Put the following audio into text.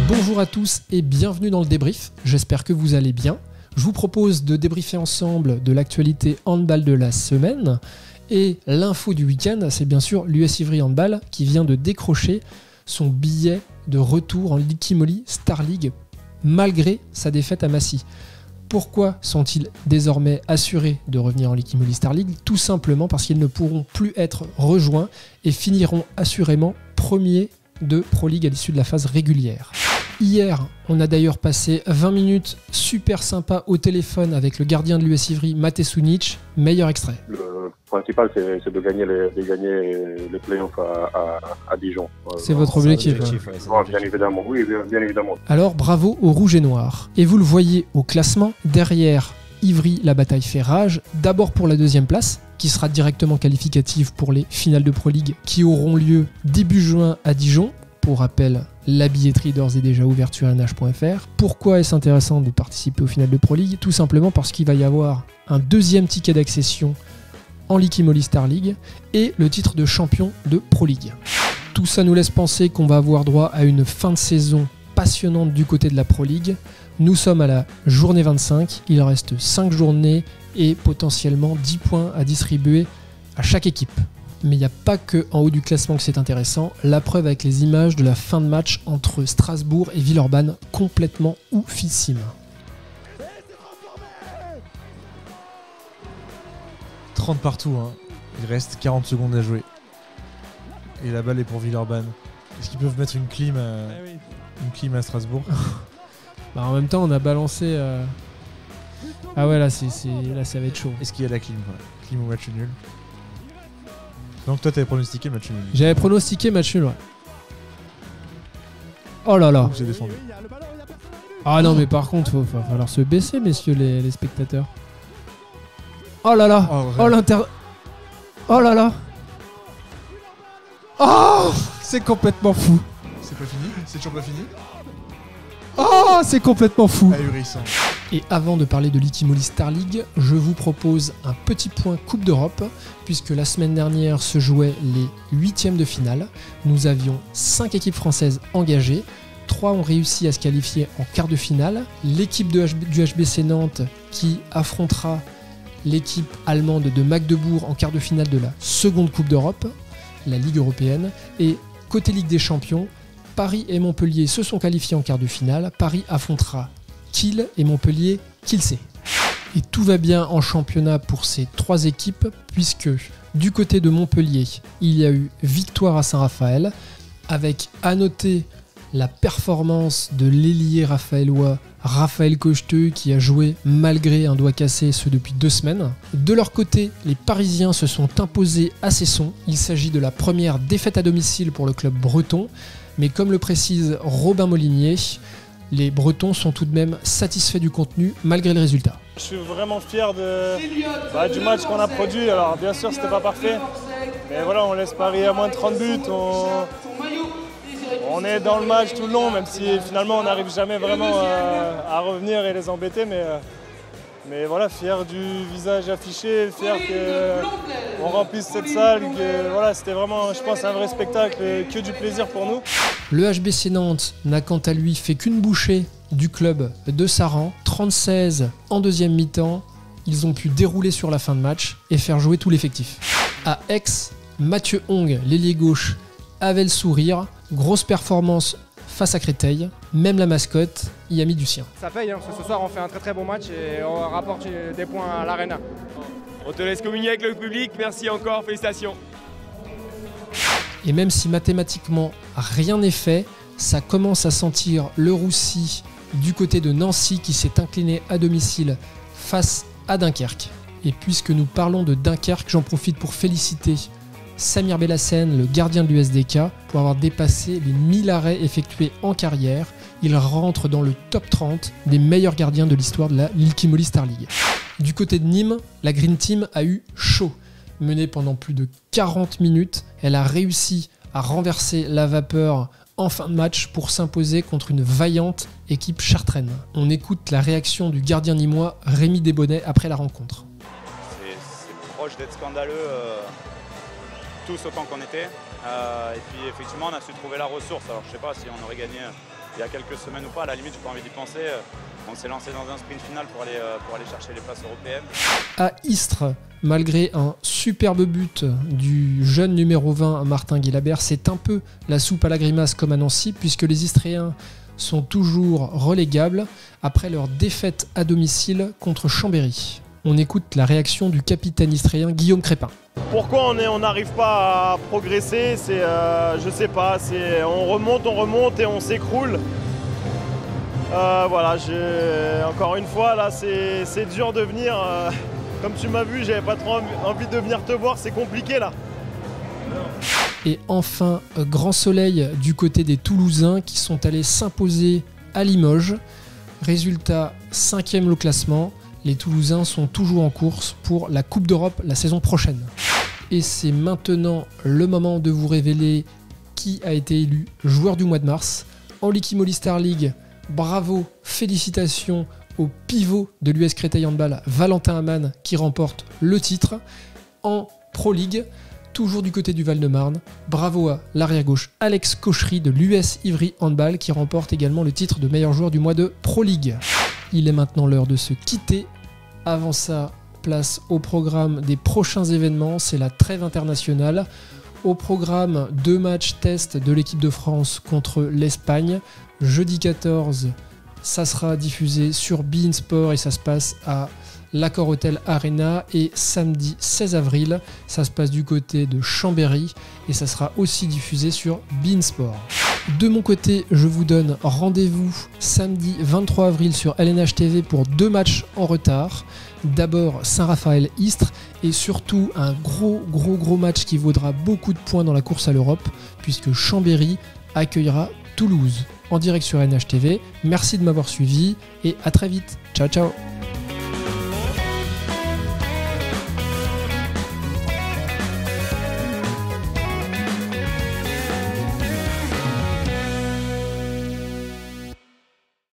Bonjour à tous et bienvenue dans le débrief, j'espère que vous allez bien. Je vous propose de débriefer ensemble de l'actualité handball de la semaine. Et l'info du week-end, c'est bien sûr l'US Ivry Handball qui vient de décrocher son billet de retour en Liqui-Moly Star League malgré sa défaite à Massy. Pourquoi sont-ils désormais assurés de revenir en Liqui-Moly Star League ? Tout simplement parce qu'ils ne pourront plus être rejoints et finiront assurément premiers de Pro League à l'issue de la phase régulière. Hier, on a d'ailleurs passé 20 minutes super sympa au téléphone avec le gardien de l'US Ivry, Mate Sunic. Meilleur extrait. Le principal, c'est de gagner les playoffs à Dijon. C'est votre objectif. Bien évidemment, oui, bien évidemment. Alors bravo aux Rouges et Noirs. Et vous le voyez au classement, derrière Ivry, la bataille fait rage. D'abord pour la deuxième place, qui sera directement qualificative pour les finales de Pro League qui auront lieu début juin à Dijon. Pour rappel, la billetterie d'ores et déjà ouverte sur nh.fr. Pourquoi est-ce intéressant de participer aux finales de Pro League ? Tout simplement parce qu'il va y avoir un deuxième ticket d'accession en Liqui-Moly Star League et le titre de champion de Pro League. Tout ça nous laisse penser qu'on va avoir droit à une fin de saison passionnante du côté de la Pro League. Nous sommes à la journée 25, il reste 5 journées et potentiellement 10 points à distribuer à chaque équipe. Mais il n'y a pas que en haut du classement que c'est intéressant, la preuve avec les images de la fin de match entre Strasbourg et Villeurbanne, complètement oufissime. 30 partout, hein. Il reste 40 secondes à jouer. Et la balle est pour Villeurbanne. Est-ce qu'ils peuvent mettre une clim à Strasbourg? Bah en même temps, on a balancé... Ah ouais, là, là, ça va être chaud. Est-ce qu'il y a la clim, quoi? Clim ou match nul? Donc toi, t'avais pronostiqué match nul. J'avais pronostiqué match nul, ouais. Oh là là. J'ai défendu. Ah non, mais par contre, il va falloir se baisser, messieurs les spectateurs. Oh là là. Oh l'inter... Oh là là. Oh, c'est complètement fou. C'est pas fini? C'est toujours pas fini? Oh, c'est complètement fou. Ahurissant. Et avant de parler de Liqui-Moly Star League, je vous propose un petit point Coupe d'Europe, puisque la semaine dernière se jouaient les 8e de finale. Nous avions 5 équipes françaises engagées, 3 ont réussi à se qualifier en quart de finale. L'équipe du HBC Nantes qui affrontera l'équipe allemande de Magdebourg en quart de finale de la seconde Coupe d'Europe, la Ligue européenne. Et côté Ligue des Champions, Paris et Montpellier se sont qualifiés en quart de finale. Paris affrontera Kiel et Montpellier Kielce. Et tout va bien en championnat pour ces 3 équipes, puisque du côté de Montpellier, il y a eu victoire à Saint-Raphaël, avec à noter la performance de l'ailier raphaélois Raphaël Cocheteux qui a joué malgré un doigt cassé, ce depuis 2 semaines. De leur côté, les Parisiens se sont imposés à Cesson. Il s'agit de la première défaite à domicile pour le club breton, mais comme le précise Robin Molinier, les Bretons sont tout de même satisfaits du contenu malgré le résultat. Je suis vraiment fier du match qu'on a produit. Alors bien sûr c'était pas parfait, mais voilà, on laisse Paris à moins de 30 buts. On est dans le match tout le long, même si finalement on n'arrive jamais vraiment à revenir et les embêter. Mais voilà, fier du visage affiché, fier qu'on remplisse cette salle. Voilà, c'était vraiment, je pense, un vrai spectacle, que du plaisir pour nous. Le HBC Nantes n'a quant à lui fait qu'une bouchée du club de Saran, 36 en deuxième mi-temps. Ils ont pu dérouler sur la fin de match et faire jouer tout l'effectif. À Aix, Mathieu Hong, l'ailier gauche, avait le sourire. Grosse performance face à Créteil. Même la mascotte y a mis du sien. Ça paye, hein, parce que ce soir on fait un très très bon match et on rapporte des points à l'Arena. On te laisse communier avec le public, merci encore, félicitations. Et même si mathématiquement rien n'est fait, ça commence à sentir le roussi du côté de Nancy qui s'est incliné à domicile face à Dunkerque. Et puisque nous parlons de Dunkerque, j'en profite pour féliciter Samir Bellassène, le gardien de l'USDK, pour avoir dépassé les 1000 arrêts effectués en carrière. Il rentre dans le top 30 des meilleurs gardiens de l'histoire de la Liqui-Moly Star League. Du côté de Nîmes, la Green Team a eu chaud. Menée pendant plus de 40 minutes, elle a réussi à renverser la vapeur en fin de match pour s'imposer contre une vaillante équipe chartraine. On écoute la réaction du gardien nîmois Rémi Desbonnets après la rencontre. C'est proche d'être scandaleux, tous autant qu'on était. Et puis effectivement on a su trouver la ressource. Alors je sais pas si on aurait gagné il y a quelques semaines ou pas, à la limite, j'ai pas envie d'y penser. On s'est lancé dans un sprint final pour aller chercher les places européennes. À Istres, malgré un superbe but du jeune numéro 20 Martin Guilabert, c'est un peu la soupe à la grimace comme à Nancy, puisque les Istréens sont toujours relégables après leur défaite à domicile contre Chambéry. On écoute la réaction du capitaine istréen Guillaume Crépin. Pourquoi on n'arrive pas à progresser? Je sais pas, on remonte et on s'écroule. Voilà, encore une fois, là, c'est dur de venir. Comme tu m'as vu, j'avais pas trop envie de venir te voir, c'est compliqué là. Et enfin, grand soleil du côté des Toulousains qui sont allés s'imposer à Limoges. Résultat, 5e au classement. Les Toulousains sont toujours en course pour la Coupe d'Europe la saison prochaine. Et c'est maintenant le moment de vous révéler qui a été élu joueur du mois de mars. En Liqui Moly Star League, bravo, félicitations au pivot de l'US Créteil Handball, Valentin Amann, qui remporte le titre. En Pro League, toujours du côté du Val-de-Marne, bravo à l'arrière-gauche Alex Cochery de l'US Ivry Handball, qui remporte également le titre de meilleur joueur du mois de Pro League. Il est maintenant l'heure de se quitter. Avant ça, place au programme des prochains événements, c'est la trêve internationale. Au programme, 2 matchs test de l'équipe de France contre l'Espagne. Jeudi 14, ça sera diffusé sur beIN Sport et ça se passe à l'Accor Hotel Arena. Et samedi 16 avril, ça se passe du côté de Chambéry et ça sera aussi diffusé sur beIN Sport. De mon côté, je vous donne rendez-vous samedi 23 avril sur LNH TV pour 2 matchs en retard. D'abord Saint-Raphaël-Istres et surtout un gros match qui vaudra beaucoup de points dans la course à l'Europe puisque Chambéry accueillera Toulouse en direct sur LNH TV. Merci de m'avoir suivi et à très vite. Ciao ciao.